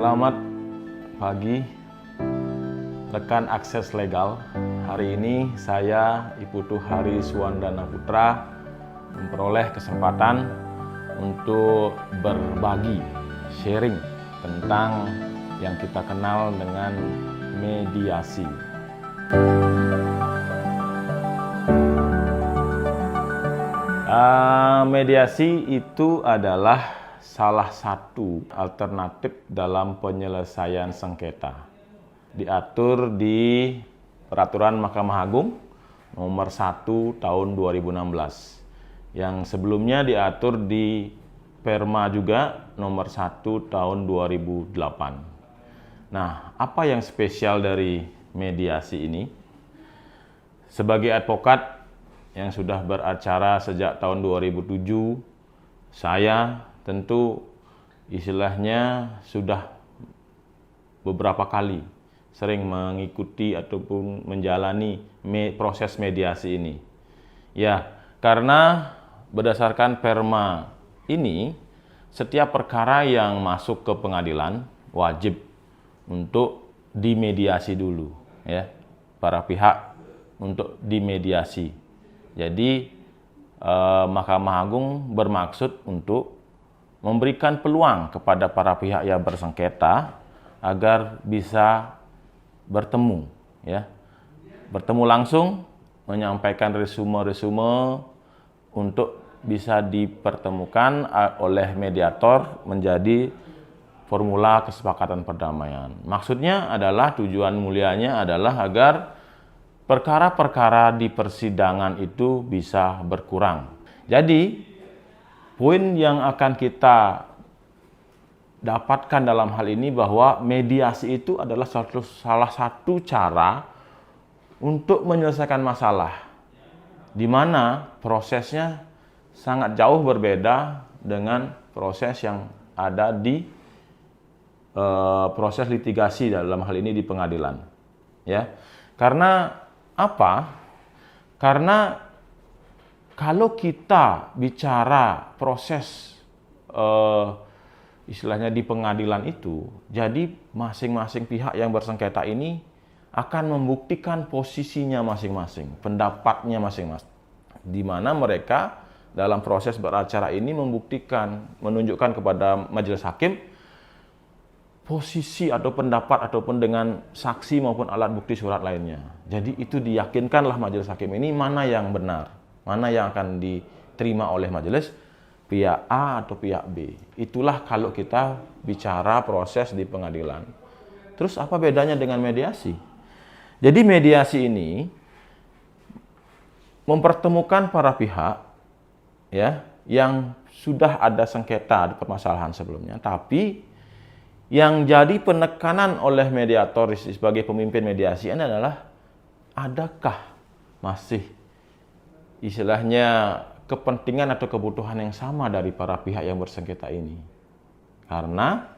Selamat pagi, rekan Akses Legal. Hari ini saya Iputu Hari Suwandana Putra memperoleh kesempatan untuk berbagi, sharing tentang yang kita kenal dengan mediasi. Mediasi itu adalah salah satu alternatif dalam penyelesaian sengketa. Diatur di Peraturan Mahkamah Agung nomor 1 tahun 2016. Yang sebelumnya diatur di Perma juga nomor 1 tahun 2008. Nah, apa yang spesial dari mediasi ini? Sebagai advokat yang sudah beracara sejak tahun 2007, saya tentu istilahnya sudah beberapa kali sering mengikuti ataupun menjalani proses mediasi ini. Ya, karena berdasarkan Perma ini, setiap perkara yang masuk ke pengadilan wajib untuk dimediasi dulu, ya, para pihak untuk dimediasi. Jadi Mahkamah Agung bermaksud untuk memberikan peluang kepada para pihak yang bersengketa agar bisa bertemu, ya, bertemu langsung, menyampaikan resume-resume untuk bisa dipertemukan oleh mediator menjadi formula kesepakatan perdamaian. Maksudnya adalah, tujuan mulianya adalah agar perkara-perkara di persidangan itu bisa berkurang. Jadi, poin yang akan kita dapatkan dalam hal ini bahwa mediasi itu adalah salah satu cara untuk menyelesaikan masalah, di mana prosesnya sangat jauh berbeda dengan proses yang ada di proses litigasi, dalam hal ini di pengadilan. Ya, karena apa? Karena kalau kita bicara proses istilahnya di pengadilan itu, jadi masing-masing pihak yang bersengketa ini akan membuktikan posisinya masing-masing, pendapatnya masing-masing, di mana mereka dalam proses beracara ini membuktikan, menunjukkan kepada majelis hakim posisi atau pendapat ataupun dengan saksi maupun alat bukti surat lainnya. Jadi itu diyakinkanlah majelis hakim ini mana yang benar, mana yang akan diterima oleh majelis, pihak A atau pihak B. Itulah kalau kita bicara proses di pengadilan. Terus apa bedanya dengan mediasi? Jadi mediasi ini mempertemukan para pihak, ya, yang sudah ada sengketa, ada permasalahan sebelumnya, tapi yang jadi penekanan oleh mediator sebagai pemimpin mediasi ini adalah, adakah masih istilahnya kepentingan atau kebutuhan yang sama dari para pihak yang bersengketa ini. Karena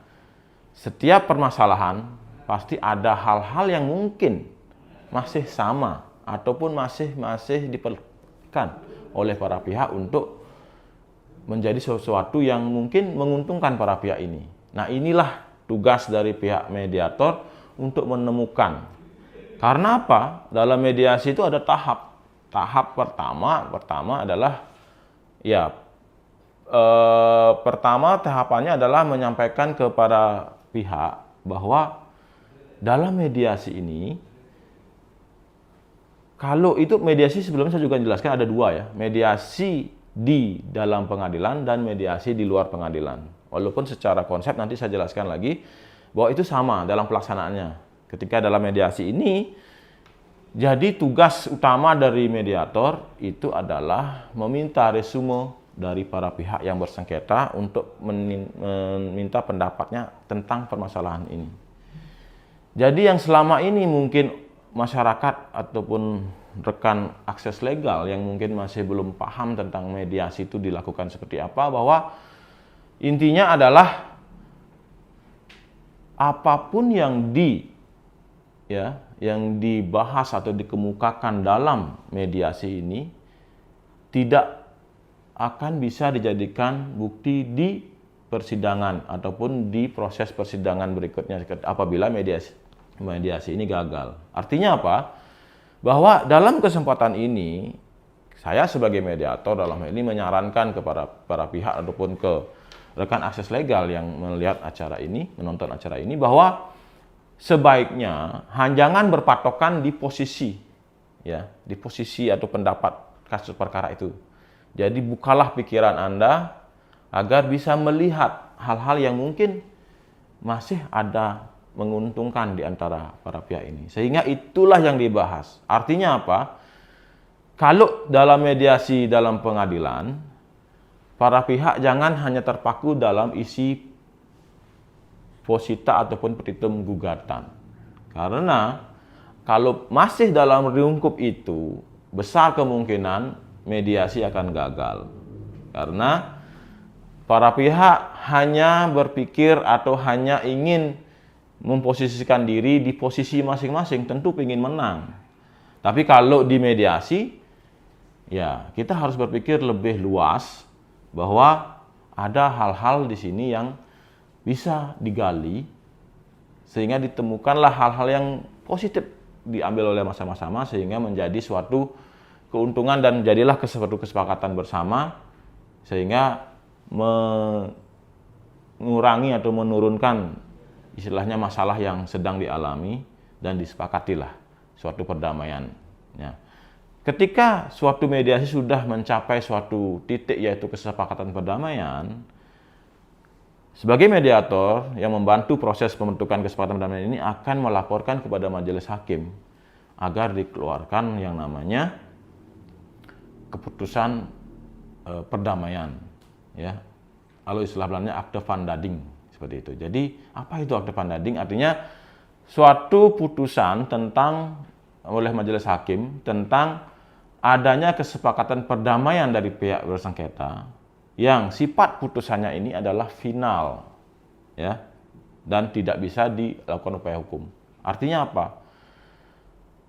setiap permasalahan pasti ada hal-hal yang mungkin masih sama ataupun masih diperlukan oleh para pihak untuk menjadi sesuatu yang mungkin menguntungkan para pihak ini. Nah, inilah tugas dari pihak mediator untuk menemukan. Karena apa? Dalam mediasi itu ada tahap. Tahap pertama adalah, ya, pertama tahapannya adalah menyampaikan kepada pihak bahwa dalam mediasi ini, kalau itu mediasi sebelumnya saya juga jelaskan ada dua, ya, mediasi di dalam pengadilan dan mediasi di luar pengadilan. Walaupun secara konsep nanti saya jelaskan lagi bahwa itu sama dalam pelaksanaannya. Ketika dalam mediasi ini, jadi tugas utama dari mediator itu adalah meminta resume dari para pihak yang bersengketa untuk meminta pendapatnya tentang permasalahan ini. Jadi yang selama ini mungkin masyarakat ataupun rekan akses legal yang mungkin masih belum paham tentang mediasi itu dilakukan seperti apa, bahwa intinya adalah apapun yang dibahas atau dikemukakan dalam mediasi ini tidak akan bisa dijadikan bukti di persidangan ataupun di proses persidangan berikutnya apabila mediasi ini gagal. Artinya apa? Bahwa dalam kesempatan ini saya sebagai mediator dalam hal ini menyarankan kepada para pihak ataupun ke rekan akses legal yang melihat acara ini, menonton acara ini, bahwa sebaiknya jangan berpatokan di posisi, ya, di posisi atau pendapat kasus perkara itu. Jadi bukalah pikiran Anda agar bisa melihat hal-hal yang mungkin masih ada menguntungkan di antara para pihak ini. Sehingga itulah yang dibahas. Artinya apa? Kalau dalam mediasi dalam pengadilan, para pihak jangan hanya terpaku dalam isi posita ataupun petitum gugatan. Karena kalau masih dalam lingkup itu, besar kemungkinan mediasi akan gagal. Karena para pihak hanya berpikir atau hanya ingin memposisikan diri di posisi masing-masing, tentu ingin menang. Tapi kalau di mediasi, ya kita harus berpikir lebih luas bahwa ada hal-hal di sini yang bisa digali sehingga ditemukanlah hal-hal yang positif diambil oleh sama-sama sehingga menjadi suatu keuntungan dan jadilah suatu kesepakatan bersama sehingga mengurangi atau menurunkan istilahnya masalah yang sedang dialami dan disepakatilah suatu perdamaian. Ya. Ketika suatu mediasi sudah mencapai suatu titik yaitu kesepakatan perdamaian, sebagai mediator yang membantu proses pembentukan kesepakatan perdamaian ini akan melaporkan kepada majelis hakim agar dikeluarkan yang namanya keputusan perdamaian, ya. Kalau istilah Belandanya akte van dading seperti itu. Jadi apa itu akte van dading? Artinya suatu putusan tentang oleh majelis hakim tentang adanya kesepakatan perdamaian dari pihak bersengketa yang sifat putusannya ini adalah final, ya, dan tidak bisa dilakukan upaya hukum. Artinya apa?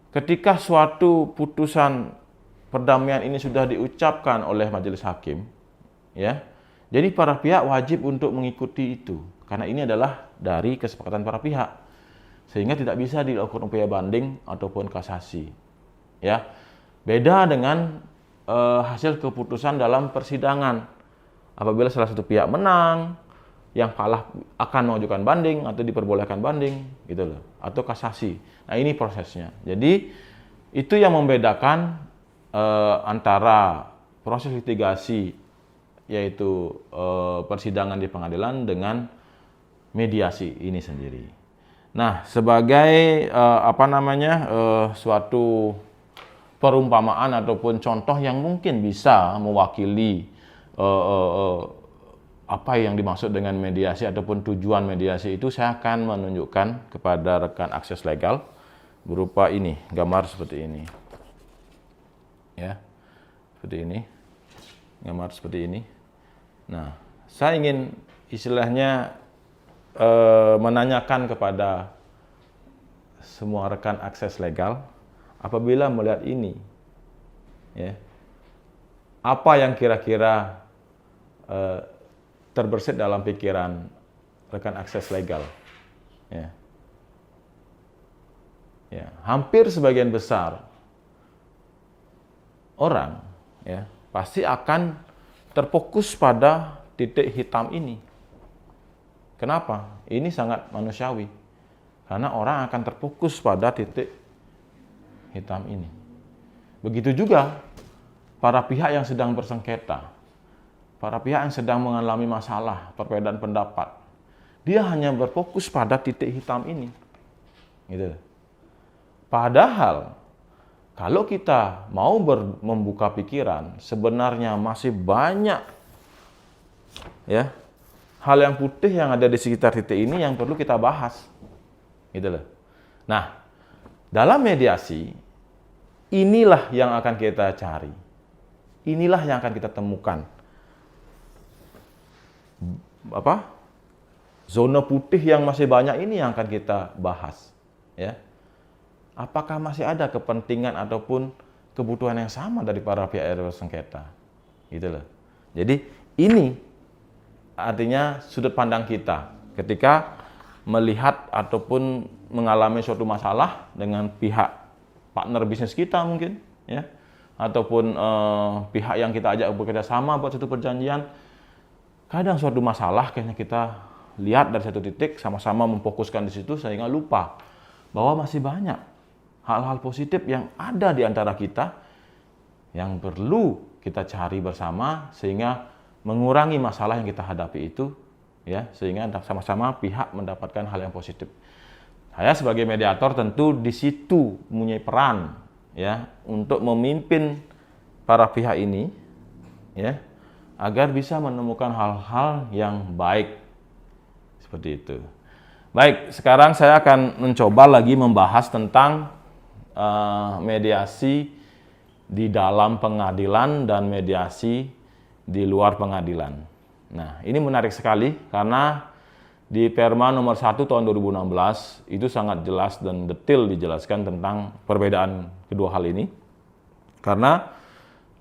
Ketika suatu putusan perdamaian ini sudah diucapkan oleh majelis hakim, ya, jadi para pihak wajib untuk mengikuti itu karena ini adalah dari kesepakatan para pihak, sehingga tidak bisa dilakukan upaya banding ataupun kasasi, ya. Beda dengan hasil keputusan dalam persidangan. Apabila salah satu pihak menang, yang kalah akan mengajukan banding atau diperbolehkan banding, gitu loh, atau kasasi. Nah, ini prosesnya. Jadi itu yang membedakan antara proses litigasi yaitu persidangan di pengadilan dengan mediasi ini sendiri. Nah, sebagai suatu perumpamaan ataupun contoh yang mungkin bisa mewakili apa yang dimaksud dengan mediasi ataupun tujuan mediasi itu, saya akan menunjukkan kepada rekan akses legal berupa ini, gambar seperti ini, ya, seperti ini, gambar seperti ini. Nah, saya ingin istilahnya menanyakan kepada semua rekan akses legal, apabila melihat ini, ya, apa yang kira-kira terbersit dalam pikiran rekan akses legal? Ya. Ya, hampir sebagian besar orang, ya, pasti akan terfokus pada titik hitam ini. Kenapa? Ini sangat manusiawi. Karena orang akan terfokus pada titik hitam ini. Begitu juga para pihak yang sedang bersengketa, para pihak yang sedang mengalami masalah, perbedaan pendapat, dia hanya berfokus pada titik hitam ini. Gitu. Padahal kalau kita mau membuka pikiran, sebenarnya masih banyak, ya, hal yang putih yang ada di sekitar titik ini yang perlu kita bahas. Gitu loh. Nah, dalam mediasi, inilah yang akan kita cari. Inilah yang akan kita temukan. Zona putih yang masih banyak ini yang akan kita bahas. Ya. Apakah masih ada kepentingan ataupun kebutuhan yang sama dari para pihak yang bersengketa? Gitu loh. Jadi, ini artinya sudut pandang kita ketika melihat ataupun mengalami suatu masalah dengan pihak partner bisnis kita mungkin, ya, ataupun pihak yang kita ajak bekerja sama buat suatu perjanjian. Kadang suatu masalah kayaknya kita lihat dari satu titik, sama-sama memfokuskan di situ sehingga lupa bahwa masih banyak hal-hal positif yang ada di antara kita yang perlu kita cari bersama sehingga mengurangi masalah yang kita hadapi itu, ya, sehingga sama-sama pihak mendapatkan hal yang positif. Saya sebagai mediator tentu di situ mempunyai peran, ya, untuk memimpin para pihak ini, ya, agar bisa menemukan hal-hal yang baik seperti itu. Baik, sekarang saya akan mencoba lagi membahas tentang mediasi di dalam pengadilan dan mediasi di luar pengadilan. Nah, ini menarik sekali karena di Perma nomor 1 tahun 2016 itu sangat jelas dan detail dijelaskan tentang perbedaan kedua hal ini. Karena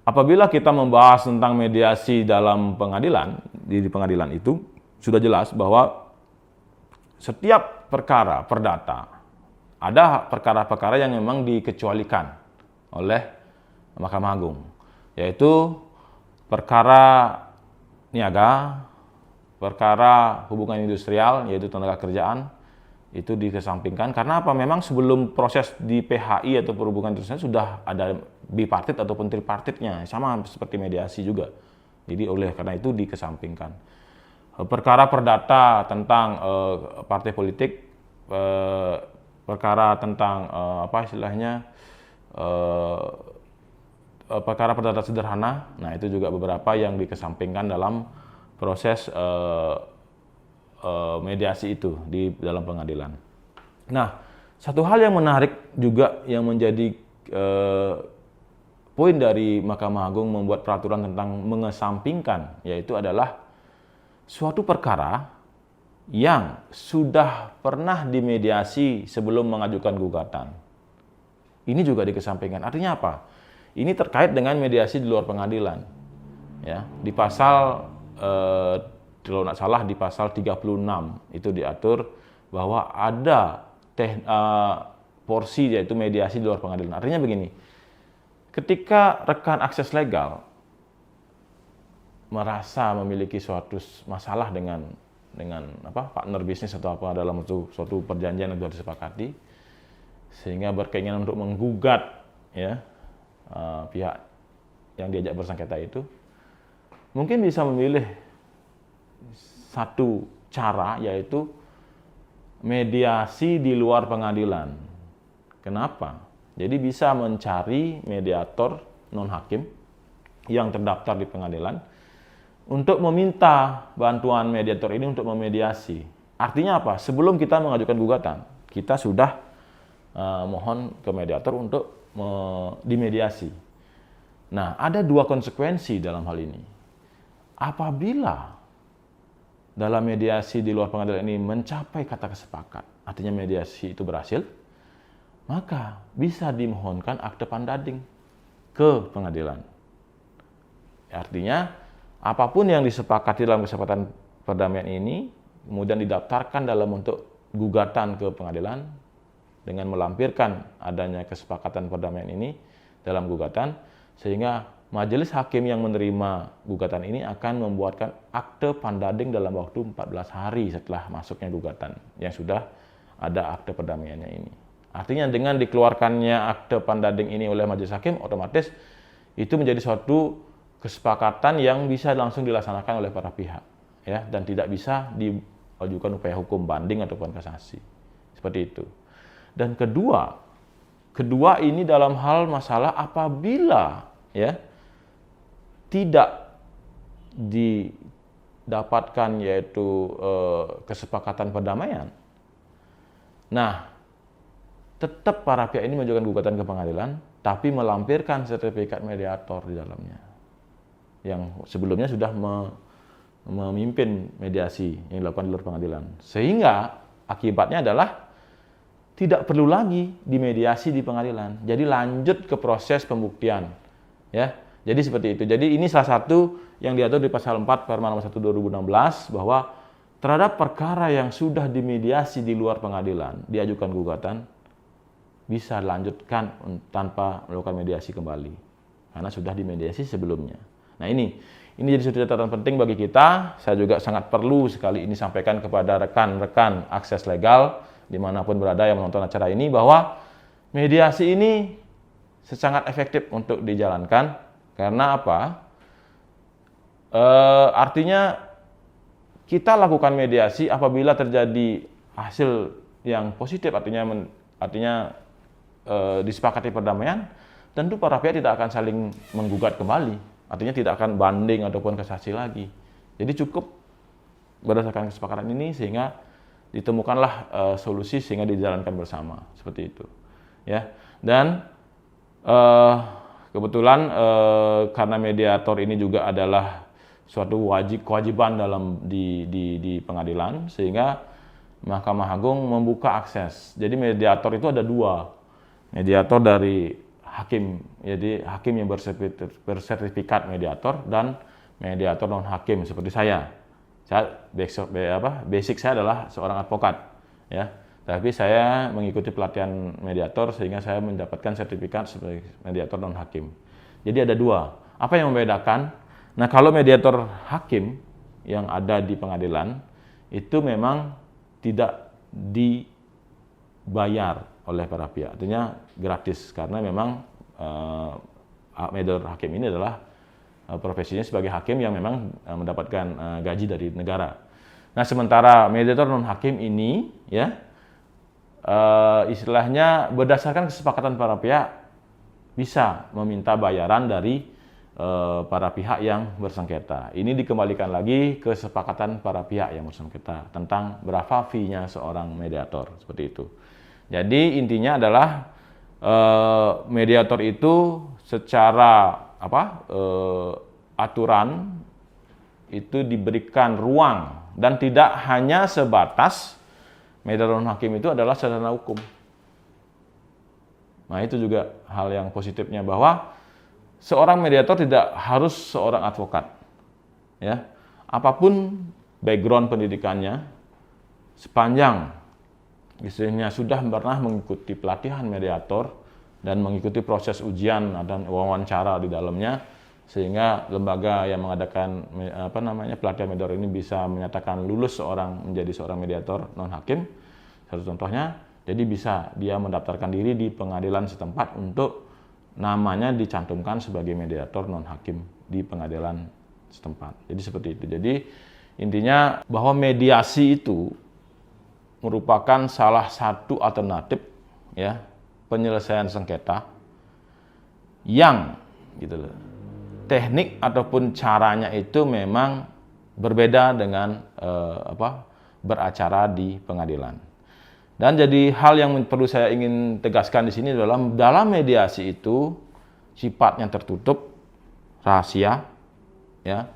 apabila kita membahas tentang mediasi dalam pengadilan, di pengadilan itu sudah jelas bahwa setiap perkara perdata ada perkara-perkara yang memang dikecualikan oleh Mahkamah Agung, yaitu perkara niaga, perkara hubungan industrial, yaitu tenaga kerjaan, itu dikesampingkan. Karena apa? Memang sebelum proses di PHI atau perhubungan industrial sudah ada bipartit ataupun tripartitnya, sama seperti mediasi juga. Jadi oleh karena itu dikesampingkan. Perkara perdata tentang partai politik, perkara tentang perkara perdata sederhana, nah itu juga beberapa yang dikesampingkan dalam proses mediasi itu di dalam pengadilan. Nah, satu hal yang menarik juga yang menjadi poin dari Mahkamah Agung membuat peraturan tentang mengesampingkan, yaitu adalah suatu perkara yang sudah pernah dimediasi sebelum mengajukan gugatan. Ini juga dikesampingkan. Artinya apa? Ini terkait dengan mediasi di luar pengadilan. Ya, di pasal kalau tidak salah di pasal 36 itu diatur bahwa ada porsi yaitu mediasi di luar pengadilan. Artinya begini, ketika rekan akses legal merasa memiliki suatu masalah dengan partner bisnis atau apa dalam suatu perjanjian yang sudah disepakati, sehingga berkeinginan untuk menggugat, ya, pihak yang diajak bersengketa itu, mungkin bisa memilih satu cara, yaitu mediasi di luar pengadilan. Kenapa? Jadi bisa mencari mediator non-hakim yang terdaftar di pengadilan untuk meminta bantuan mediator ini untuk memediasi. Artinya apa? Sebelum kita mengajukan gugatan, kita sudah mohon ke mediator untuk dimediasi. Nah, ada dua konsekuensi dalam hal ini. Apabila dalam mediasi di luar pengadilan ini mencapai kata kesepakat, artinya mediasi itu berhasil, maka bisa dimohonkan akte pandading ke pengadilan. Artinya, apapun yang disepakati dalam kesepakatan perdamaian ini, kemudian didaftarkan dalam bentuk gugatan ke pengadilan dengan melampirkan adanya kesepakatan perdamaian ini dalam gugatan, sehingga majelis hakim yang menerima gugatan ini akan membuatkan akte pandading dalam waktu 14 hari setelah masuknya gugatan yang sudah ada akte perdamaiannya ini. Artinya dengan dikeluarkannya akte pandading ini oleh majelis hakim, otomatis itu menjadi suatu kesepakatan yang bisa langsung dilaksanakan oleh para pihak, ya, dan tidak bisa diajukan upaya hukum banding ataupun kasasi. Seperti itu. Dan kedua ini dalam hal masalah apabila, ya, tidak didapatkan yaitu kesepakatan perdamaian. Nah, tetap para pihak ini mengajukan gugatan ke pengadilan, tapi melampirkan sertifikat mediator di dalamnya, yang sebelumnya sudah memimpin mediasi yang dilakukan di luar pengadilan. Sehingga akibatnya adalah tidak perlu lagi dimediasi di pengadilan. Jadi lanjut ke proses pembuktian, ya. Jadi seperti itu. Jadi ini salah satu yang diatur di pasal 4 Perma nomor 1 2016 bahwa terhadap perkara yang sudah dimediasi di luar pengadilan, diajukan gugatan, bisa lanjutkan tanpa melakukan mediasi kembali. Karena sudah dimediasi sebelumnya. Nah ini jadi suatu catatan penting bagi kita. Saya juga sangat perlu sekali ini sampaikan kepada rekan-rekan akses legal dimanapun berada yang menonton acara ini, bahwa mediasi ini sangat efektif untuk dijalankan. Karena apa? Artinya kita lakukan mediasi apabila terjadi hasil yang positif, artinya disepakati perdamaian, tentu para pihak tidak akan saling menggugat kembali. Artinya tidak akan banding ataupun kasasi lagi. Jadi cukup berdasarkan kesepakatan ini sehingga ditemukanlah solusi sehingga dijalankan bersama, seperti itu. Ya. Dan kebetulan karena mediator ini juga adalah suatu kewajiban di pengadilan, sehingga Mahkamah Agung membuka akses. Jadi mediator itu ada dua. Mediator dari hakim, jadi hakim yang bersertifikat mediator, dan mediator non hakim seperti saya. Basic saya adalah seorang advokat, ya. Tapi saya mengikuti pelatihan mediator sehingga saya mendapatkan sertifikat sebagai mediator non hakim. Jadi ada dua. Apa yang membedakan? Nah, kalau mediator hakim yang ada di pengadilan itu memang tidak dibayar oleh para pihak. Artinya gratis karena memang mediator hakim ini adalah profesinya sebagai hakim yang memang mendapatkan gaji dari negara. Nah, sementara mediator non hakim ini, ya, istilahnya berdasarkan kesepakatan para pihak bisa meminta bayaran dari para pihak yang bersengketa. Ini dikembalikan lagi ke kesepakatan para pihak yang bersengketa tentang berapa fee-nya seorang mediator, seperti itu. Jadi intinya adalah mediator itu secara aturan itu diberikan ruang dan tidak hanya sebatas mediator non hakim itu adalah sarjana hukum. Nah, itu juga hal yang positifnya bahwa seorang mediator tidak harus seorang advokat. Ya. Apapun background pendidikannya, sepanjang istilahnya sudah pernah mengikuti pelatihan mediator dan mengikuti proses ujian dan wawancara di dalamnya, sehingga lembaga yang mengadakan pelatihan mediator ini bisa menyatakan lulus menjadi seorang mediator non hakim. Satu contohnya, jadi bisa dia mendaftarkan diri di pengadilan setempat untuk namanya dicantumkan sebagai mediator non hakim di pengadilan setempat. Jadi seperti itu. Jadi intinya bahwa mediasi itu merupakan salah satu alternatif, ya, penyelesaian sengketa yang gitu loh. Teknik ataupun caranya itu memang berbeda dengan beracara di pengadilan. Dan jadi hal yang perlu saya ingin tegaskan di sini adalah dalam mediasi itu sifatnya tertutup, rahasia, ya.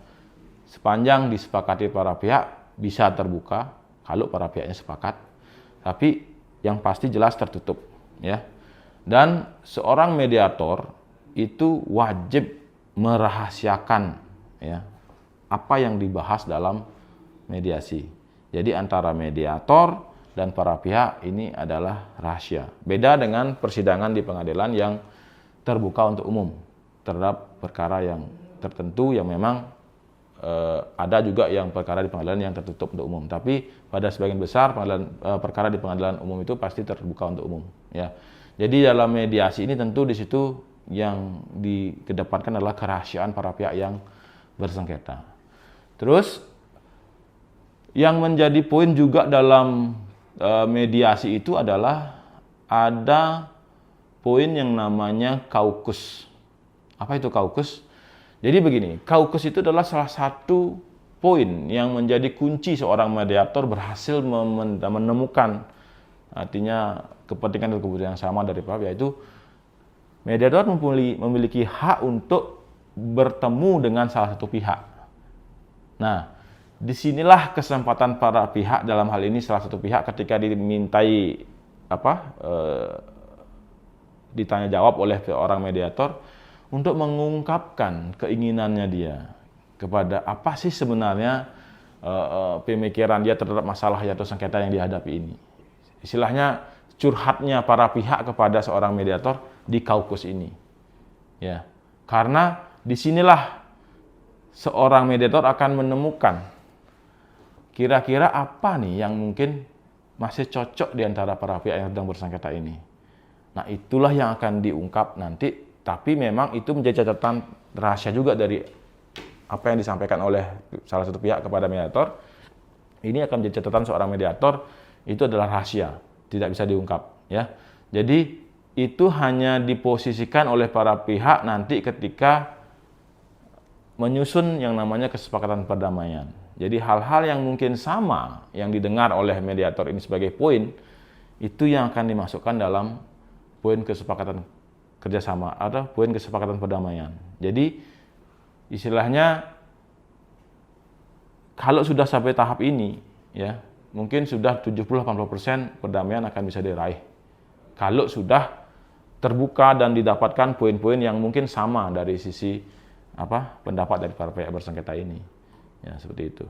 Sepanjang disepakati para pihak bisa terbuka kalau para pihaknya sepakat. Tapi yang pasti jelas tertutup, ya. Dan seorang mediator itu wajib merahasiakan, ya, apa yang dibahas dalam mediasi. Jadi antara mediator dan para pihak ini adalah rahasia. Beda dengan persidangan di pengadilan yang terbuka untuk umum terhadap perkara yang tertentu yang memang ada juga yang perkara di pengadilan yang tertutup untuk umum. Tapi pada sebagian besar perkara di pengadilan umum itu pasti terbuka untuk umum, ya. Jadi dalam mediasi ini tentu di situ yang dikedepankan adalah kerahasiaan para pihak yang bersengketa. Terus yang menjadi poin juga dalam mediasi itu adalah ada poin yang namanya kaukus. Apa itu kaukus? Jadi begini, kaukus itu adalah salah satu poin yang menjadi kunci seorang mediator berhasil menemukan, artinya kepentingan dan kebutuhan yang sama dari pihak, yaitu mediator memiliki hak untuk bertemu dengan salah satu pihak. Nah, disinilah kesempatan para pihak, dalam hal ini salah satu pihak ketika ditanya jawab oleh orang mediator untuk mengungkapkan keinginannya dia kepada apa sih sebenarnya pemikiran dia terhadap masalah atau sengketa yang dihadapi ini. Istilahnya curhatnya para pihak kepada seorang mediator di kaukus ini. Ya. Karena disinilah seorang mediator akan menemukan kira-kira apa nih yang mungkin masih cocok di antara para pihak yang sedang bersengketa ini. Nah, itulah yang akan diungkap nanti, tapi memang itu menjadi catatan rahasia juga dari apa yang disampaikan oleh salah satu pihak kepada mediator. Ini akan menjadi catatan seorang mediator, itu adalah rahasia, tidak bisa diungkap, ya. Jadi itu hanya diposisikan oleh para pihak nanti ketika menyusun yang namanya kesepakatan perdamaian. Jadi hal-hal yang mungkin sama yang didengar oleh mediator ini sebagai poin, itu yang akan dimasukkan dalam poin kesepakatan kerjasama atau poin kesepakatan perdamaian. Jadi istilahnya kalau sudah sampai tahap ini, ya mungkin sudah 70-80% perdamaian akan bisa diraih. Kalau sudah terbuka dan didapatkan poin-poin yang mungkin sama dari sisi pendapat dari para pihak bersengketa ini. Ya, seperti itu.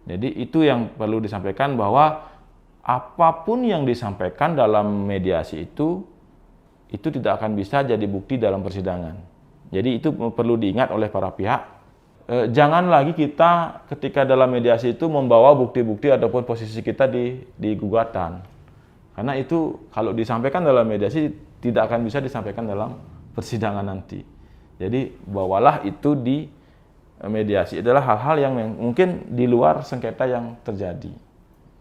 Jadi itu yang perlu disampaikan, bahwa apapun yang disampaikan dalam mediasi itu tidak akan bisa jadi bukti dalam persidangan. Jadi itu perlu diingat oleh para pihak. Jangan lagi kita ketika dalam mediasi itu membawa bukti-bukti ataupun posisi kita di gugatan. Karena itu kalau disampaikan dalam mediasi tidak akan bisa disampaikan dalam persidangan nanti. Jadi bawalah itu di mediasi, adalah hal-hal yang mungkin di luar sengketa yang terjadi.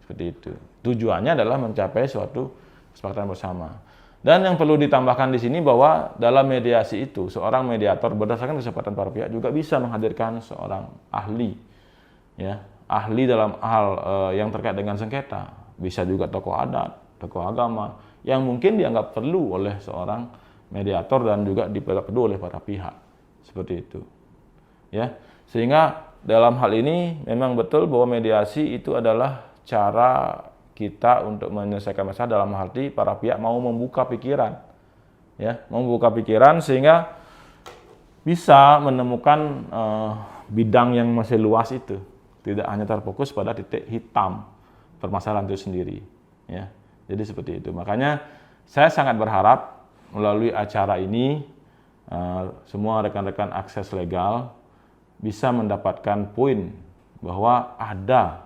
Seperti itu. Tujuannya adalah mencapai suatu kesepakatan bersama. Dan yang perlu ditambahkan di sini bahwa dalam mediasi itu seorang mediator berdasarkan kesepakatan para pihak juga bisa menghadirkan seorang ahli, ya, ahli dalam hal yang terkait dengan sengketa. Bisa juga tokoh adat, tokoh agama yang mungkin dianggap perlu oleh seorang mediator dan juga perlu oleh para pihak. Seperti itu. Ya, sehingga dalam hal ini memang betul bahwa mediasi itu adalah cara kita untuk menyelesaikan masalah dalam arti para pihak mau membuka pikiran, ya, membuka pikiran sehingga bisa menemukan bidang yang masih luas itu, tidak hanya terfokus pada titik hitam permasalahan itu sendiri, ya. Jadi seperti itu. Makanya saya sangat berharap melalui acara ini semua rekan-rekan akses legal bisa mendapatkan poin bahwa ada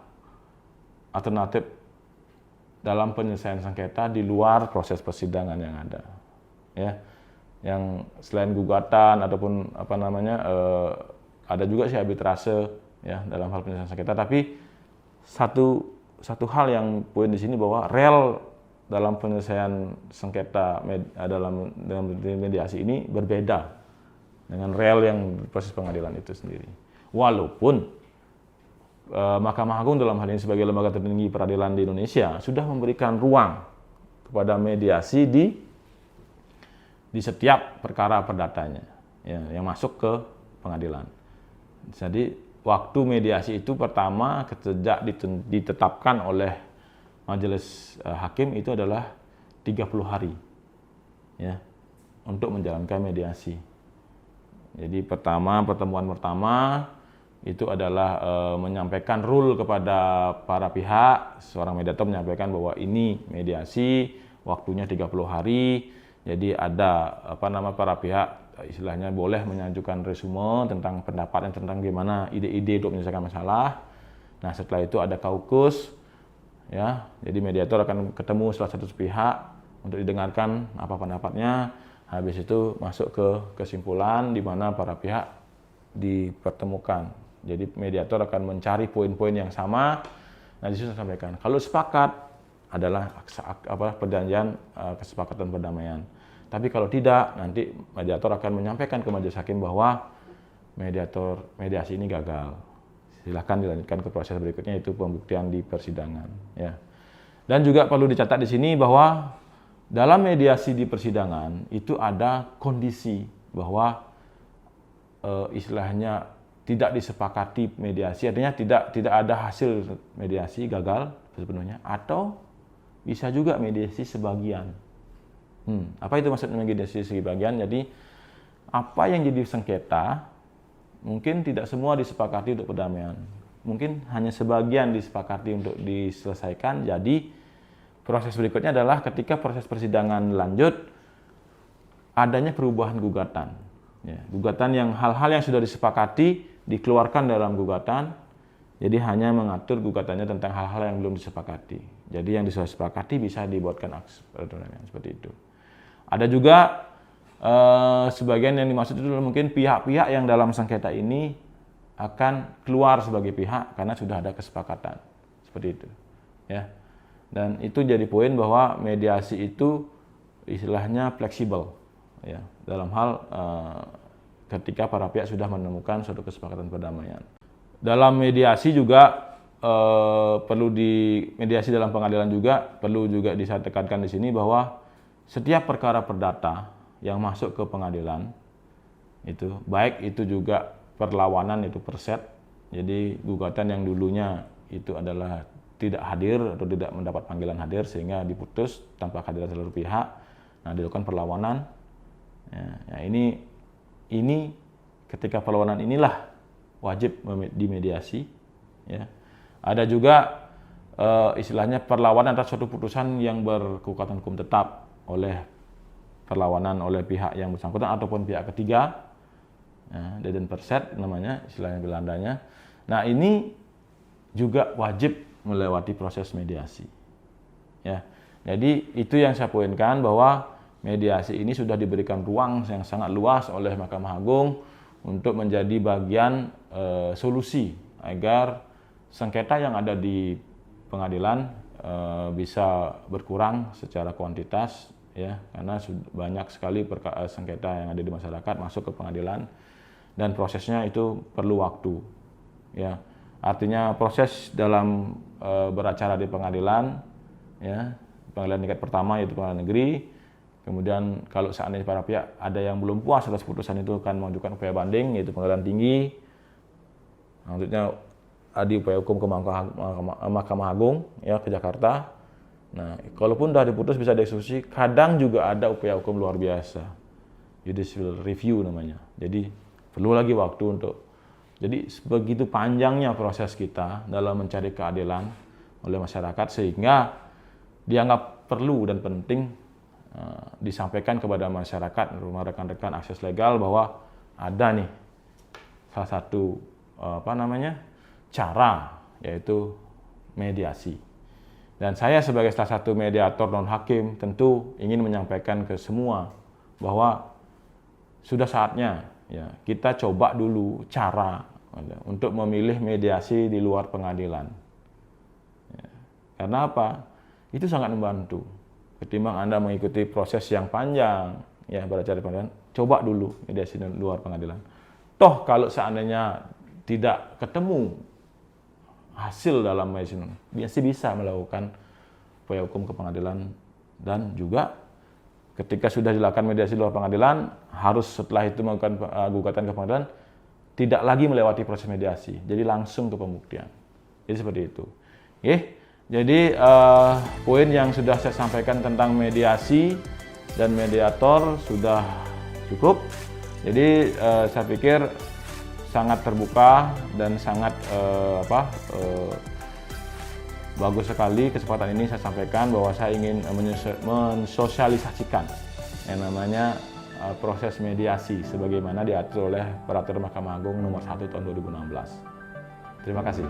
alternatif dalam penyelesaian sengketa di luar proses persidangan yang ada, ya, yang selain gugatan ataupun ada juga sih arbitrase, ya, dalam hal penyelesaian sengketa. Tapi satu hal yang poin di sini bahwa rel dalam penyelesaian sengketa dalam mediasi ini berbeda dengan rel yang proses pengadilan itu sendiri. Walaupun Mahkamah Agung dalam hal ini sebagai lembaga tertinggi peradilan di Indonesia sudah memberikan ruang kepada mediasi di setiap perkara perdatanya, ya, yang masuk ke pengadilan. Jadi waktu mediasi itu pertama sejak ditetapkan oleh majelis hakim itu adalah 30 hari, ya, untuk menjalankan mediasi. Jadi pertemuan pertama itu adalah menyampaikan rule kepada para pihak. Seorang mediator menyampaikan bahwa ini mediasi, waktunya 30 hari. Jadi ada para pihak istilahnya boleh menyajukan resume tentang pendapatnya tentang gimana ide-ide untuk menyelesaikan masalah. Nah, setelah itu ada kaukus, ya. Jadi mediator akan ketemu salah satu pihak untuk didengarkan apa pendapatnya. Habis itu masuk ke kesimpulan di mana para pihak dipertemukan. Jadi mediator akan mencari poin-poin yang sama. Nah, di situ saya sampaikan. Kalau sepakat adalah perjanjian kesepakatan perdamaian. Tapi kalau tidak, nanti mediator akan menyampaikan ke majelis hakim bahwa mediasi ini gagal. Silakan dilanjutkan ke proses berikutnya, yaitu pembuktian di persidangan, ya. Dan juga perlu dicatat di sini bahwa dalam mediasi di persidangan itu ada kondisi bahwa istilahnya tidak disepakati mediasi, artinya tidak ada hasil mediasi, gagal sepenuhnya, atau bisa juga mediasi sebagian. Apa itu maksudnya mediasi sebagian? Jadi apa yang jadi sengketa mungkin tidak semua disepakati untuk perdamaian. Mungkin hanya sebagian disepakati untuk diselesaikan. Jadi proses berikutnya adalah ketika proses persidangan lanjut, adanya perubahan gugatan. Ya, gugatan yang hal-hal yang sudah disepakati dikeluarkan dalam gugatan. Jadi hanya mengatur gugatannya tentang hal-hal yang belum disepakati. Jadi yang sudah disepakati bisa dibuatkan aksi perdamaian seperti itu. Ada juga sebagian yang dimaksud itu mungkin pihak-pihak yang dalam sengketa ini akan keluar sebagai pihak karena sudah ada kesepakatan seperti itu, ya. Dan itu jadi poin bahwa mediasi itu istilahnya fleksibel, ya, dalam hal ketika para pihak sudah menemukan suatu kesepakatan perdamaian. Dalam mediasi juga mediasi dalam pengadilan juga perlu juga tekankan di sini bahwa setiap perkara perdata yang masuk ke pengadilan itu baik itu juga perlawanan itu per set. Jadi gugatan yang dulunya itu adalah tidak hadir atau tidak mendapat panggilan hadir sehingga diputus tanpa kehadiran seluruh pihak. Nah, dilakukan perlawanan. Ya, ini ketika perlawanan inilah wajib dimediasi. Ya. Ada juga istilahnya perlawanan atas suatu putusan yang berkekuatan hukum tetap oleh perlawanan oleh pihak yang bersangkutan ataupun pihak ketiga. Deden perset namanya istilahnya Belandanya. Nah, ini juga wajib melewati proses mediasi. Ya. Jadi itu yang saya poinkan bahwa mediasi ini sudah diberikan ruang yang sangat luas oleh Mahkamah Agung untuk menjadi bagian solusi agar sengketa yang ada di pengadilan bisa berkurang secara kuantitas, ya, karena banyak sekali sengketa yang ada di masyarakat masuk ke pengadilan. Dan prosesnya itu perlu waktu, ya. Artinya proses dalam beracara di pengadilan, ya, pengadilan tingkat pertama yaitu pengadilan negeri. Kemudian kalau seandainya para pihak ada yang belum puas atas putusan itu akan mengajukan upaya banding yaitu pengadilan tinggi. Maksudnya ada upaya hukum ke Mahkamah Agung, ya, ke Jakarta. Nah, kalaupun sudah diputus bisa dieksekusi, kadang juga ada upaya hukum luar biasa, judicial review namanya. Jadi perlu lagi waktu untuk, jadi begitu panjangnya proses kita dalam mencari keadilan oleh masyarakat sehingga dianggap perlu dan penting disampaikan kepada masyarakat, rumah rekan-rekan akses legal bahwa ada nih salah satu cara yaitu mediasi. Dan saya sebagai salah satu mediator non hakim tentu ingin menyampaikan ke semua bahwa sudah saatnya, ya, kita coba dulu cara untuk memilih mediasi di luar pengadilan. Ya. Karena apa? Itu sangat membantu. Ketimbang Anda mengikuti proses yang panjang, ya, beracara di pengadilan, coba dulu mediasi di luar pengadilan. Toh kalau seandainya tidak ketemu hasil dalam mediasi, biasa bisa melakukan upaya hukum ke pengadilan. Dan juga ketika sudah dilakukan mediasi di luar pengadilan, harus setelah itu melakukan gugatan ke pengadilan, tidak lagi melewati proses mediasi, jadi langsung ke pembuktian. Jadi seperti itu. Jadi poin yang sudah saya sampaikan tentang mediasi dan mediator sudah cukup. Jadi saya pikir sangat terbuka dan sangat bagus sekali kesempatan ini saya sampaikan bahwa saya ingin mensosialisasikan yang namanya proses mediasi sebagaimana diatur oleh Peraturan Mahkamah Agung Nomor 1 Tahun 2016. Terima kasih.